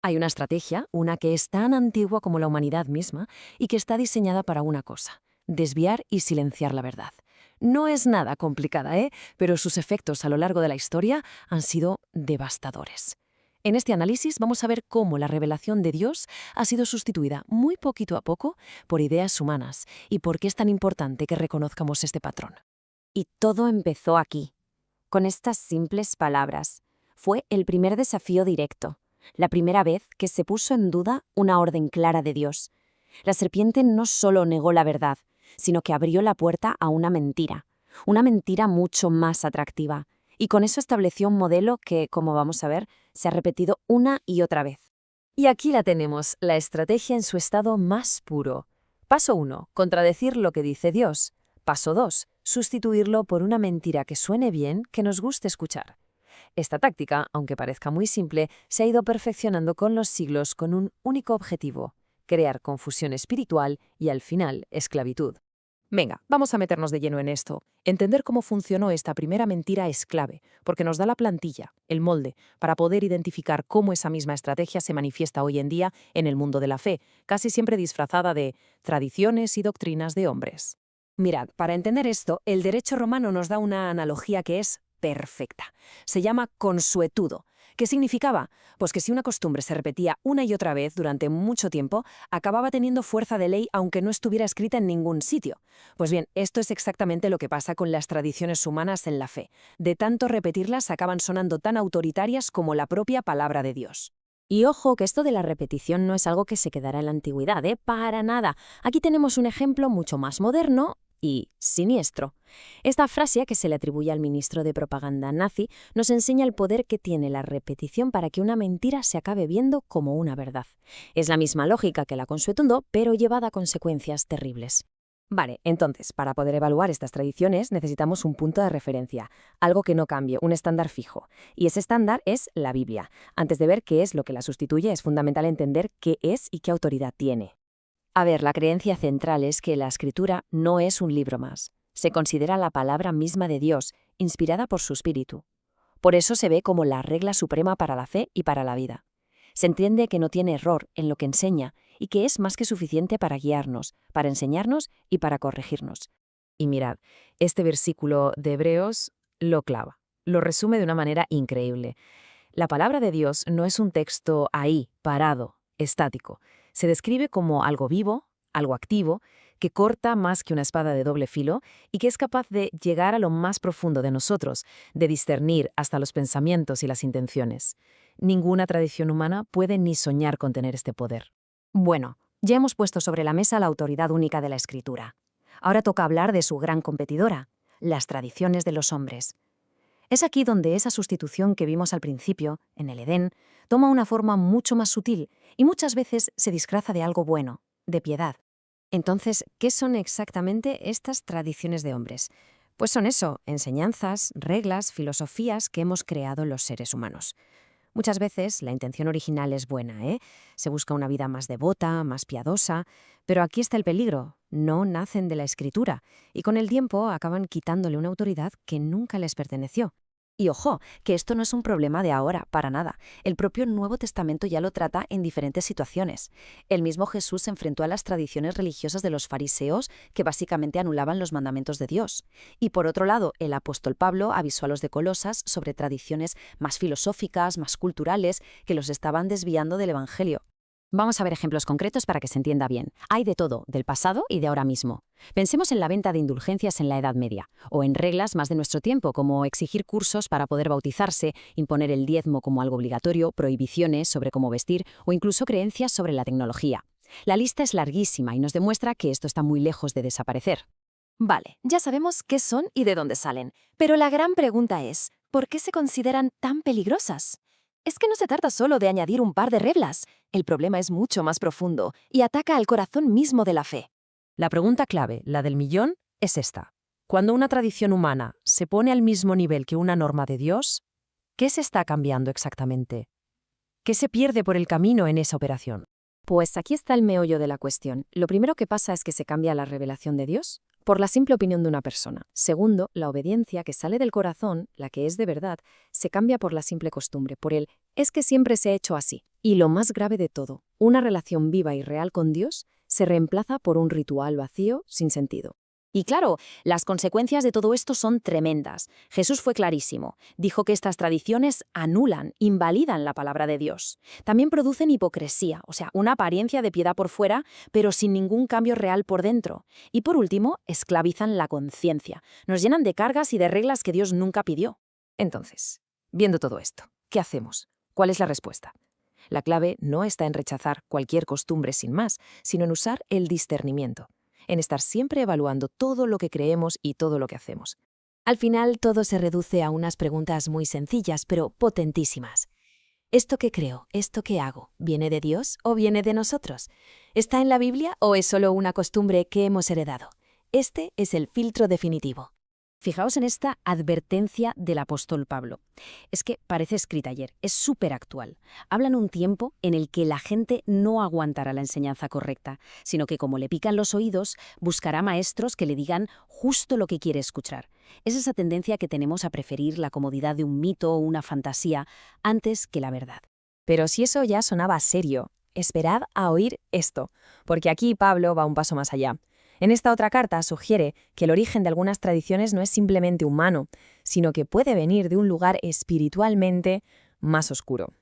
Hay una estrategia, una que es tan antigua como la humanidad misma y que está diseñada para una cosa: desviar y silenciar la verdad. No es nada complicada, pero sus efectos a lo largo de la historia han sido devastadores. En este análisis vamos a ver cómo la revelación de Dios ha sido sustituida muy poquito a poco por ideas humanas y por qué es tan importante que reconozcamos este patrón. Y todo empezó aquí, con estas simples palabras. Fue el primer desafío directo, la primera vez que se puso en duda una orden clara de Dios. La serpiente no solo negó la verdad, sino que abrió la puerta a una mentira mucho más atractiva, y con eso estableció un modelo que, como vamos a ver, se ha repetido una y otra vez. Y aquí la tenemos, la estrategia en su estado más puro. Paso 1. Contradecir lo que dice Dios. Paso 2. Sustituirlo por una mentira que suene bien, que nos guste escuchar. Esta táctica, aunque parezca muy simple, se ha ido perfeccionando con los siglos con un único objetivo: crear confusión espiritual y, al final, esclavitud. Venga, vamos a meternos de lleno en esto. Entender cómo funcionó esta primera mentira es clave, porque nos da la plantilla, el molde, para poder identificar cómo esa misma estrategia se manifiesta hoy en día en el mundo de la fe, casi siempre disfrazada de tradiciones y doctrinas de hombres. Mirad, para entender esto, el derecho romano nos da una analogía que es perfecta. Se llama consuetudo. ¿Qué significaba? Pues que si una costumbre se repetía una y otra vez durante mucho tiempo, acababa teniendo fuerza de ley aunque no estuviera escrita en ningún sitio. Pues bien, esto es exactamente lo que pasa con las tradiciones humanas en la fe. De tanto repetirlas, acaban sonando tan autoritarias como la propia palabra de Dios. Y ojo que esto de la repetición no es algo que se quedará en la antigüedad, para nada. Aquí tenemos un ejemplo mucho más moderno y siniestro. Esta frase que se le atribuye al ministro de propaganda nazi nos enseña el poder que tiene la repetición para que una mentira se acabe viendo como una verdad. Es la misma lógica que la consuetudo, pero llevada a consecuencias terribles. Vale, entonces, para poder evaluar estas tradiciones necesitamos un punto de referencia, algo que no cambie, un estándar fijo. Y ese estándar es la Biblia. Antes de ver qué es lo que la sustituye, es fundamental entender qué es y qué autoridad tiene. A ver, la creencia central es que la Escritura no es un libro más. Se considera la palabra misma de Dios, inspirada por su Espíritu. Por eso se ve como la regla suprema para la fe y para la vida. Se entiende que no tiene error en lo que enseña y que es más que suficiente para guiarnos, para enseñarnos y para corregirnos. Y mirad, este versículo de Hebreos lo clava, lo resume de una manera increíble. La palabra de Dios no es un texto ahí, parado, estático. Se describe como algo vivo, algo activo, que corta más que una espada de doble filo y que es capaz de llegar a lo más profundo de nosotros, de discernir hasta los pensamientos y las intenciones. Ninguna tradición humana puede ni soñar con tener este poder. Bueno, ya hemos puesto sobre la mesa la autoridad única de la Escritura. Ahora toca hablar de su gran competidora, las tradiciones de los hombres. Es aquí donde esa sustitución que vimos al principio, en el Edén, toma una forma mucho más sutil y muchas veces se disfraza de algo bueno, de piedad. Entonces, ¿qué son exactamente estas tradiciones de hombres? Pues son eso, enseñanzas, reglas, filosofías que hemos creado los seres humanos. Muchas veces la intención original es buena, Se busca una vida más devota, más piadosa, pero aquí está el peligro: no nacen de la Escritura y con el tiempo acaban quitándole una autoridad que nunca les perteneció. Y ojo, que esto no es un problema de ahora, para nada. El propio Nuevo Testamento ya lo trata en diferentes situaciones. El mismo Jesús se enfrentó a las tradiciones religiosas de los fariseos, que básicamente anulaban los mandamientos de Dios. Y por otro lado, el apóstol Pablo avisó a los de Colosas sobre tradiciones más filosóficas, más culturales, que los estaban desviando del Evangelio. Vamos a ver ejemplos concretos para que se entienda bien. Hay de todo, del pasado y de ahora mismo. Pensemos en la venta de indulgencias en la Edad Media, o en reglas más de nuestro tiempo, como exigir cursos para poder bautizarse, imponer el diezmo como algo obligatorio, prohibiciones sobre cómo vestir, o incluso creencias sobre la tecnología. La lista es larguísima y nos demuestra que esto está muy lejos de desaparecer. Vale, ya sabemos qué son y de dónde salen. Pero la gran pregunta es, ¿por qué se consideran tan peligrosas? Es que no se trata solo de añadir un par de reglas. El problema es mucho más profundo y ataca al corazón mismo de la fe. La pregunta clave, la del millón, es esta. Cuando una tradición humana se pone al mismo nivel que una norma de Dios, ¿qué se está cambiando exactamente? ¿Qué se pierde por el camino en esa operación? Pues aquí está el meollo de la cuestión. Lo primero que pasa es que se cambia la revelación de Dios por la simple opinión de una persona. Segundo, la obediencia que sale del corazón, la que es de verdad, se cambia por la simple costumbre, por el «es que siempre se ha hecho así». Y lo más grave de todo, una relación viva y real con Dios se reemplaza por un ritual vacío sin sentido. Y claro, las consecuencias de todo esto son tremendas. Jesús fue clarísimo. Dijo que estas tradiciones anulan, invalidan la palabra de Dios. También producen hipocresía, o sea, una apariencia de piedad por fuera, pero sin ningún cambio real por dentro. Y por último, esclavizan la conciencia. Nos llenan de cargas y de reglas que Dios nunca pidió. Entonces, viendo todo esto, ¿qué hacemos? ¿Cuál es la respuesta? La clave no está en rechazar cualquier costumbre sin más, sino en usar el discernimiento, en estar siempre evaluando todo lo que creemos y todo lo que hacemos. Al final, todo se reduce a unas preguntas muy sencillas, pero potentísimas. ¿Esto que creo, esto que hago, viene de Dios o viene de nosotros? ¿Está en la Biblia o es solo una costumbre que hemos heredado? Este es el filtro definitivo. Fijaos en esta advertencia del apóstol Pablo. Es que parece escrita ayer, es súper actual. Habla en un tiempo en el que la gente no aguantará la enseñanza correcta, sino que como le pican los oídos, buscará maestros que le digan justo lo que quiere escuchar. Es esa tendencia que tenemos a preferir la comodidad de un mito o una fantasía antes que la verdad. Pero si eso ya sonaba serio, esperad a oír esto, porque aquí Pablo va un paso más allá. En esta otra carta sugiere que el origen de algunas tradiciones no es simplemente humano, sino que puede venir de un lugar espiritualmente más oscuro.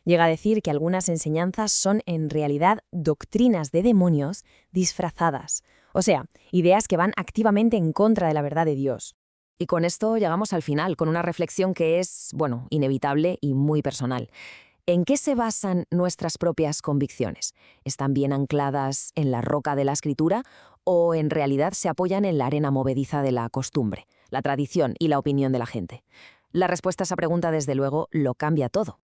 Llega a decir que algunas enseñanzas son en realidad doctrinas de demonios disfrazadas, o sea, ideas que van activamente en contra de la verdad de Dios. Y con esto llegamos al final, con una reflexión que es, inevitable y muy personal. ¿En qué se basan nuestras propias convicciones? ¿Están bien ancladas en la roca de la Escritura o en realidad se apoyan en la arena movediza de la costumbre, la tradición y la opinión de la gente? La respuesta a esa pregunta, desde luego, lo cambia todo.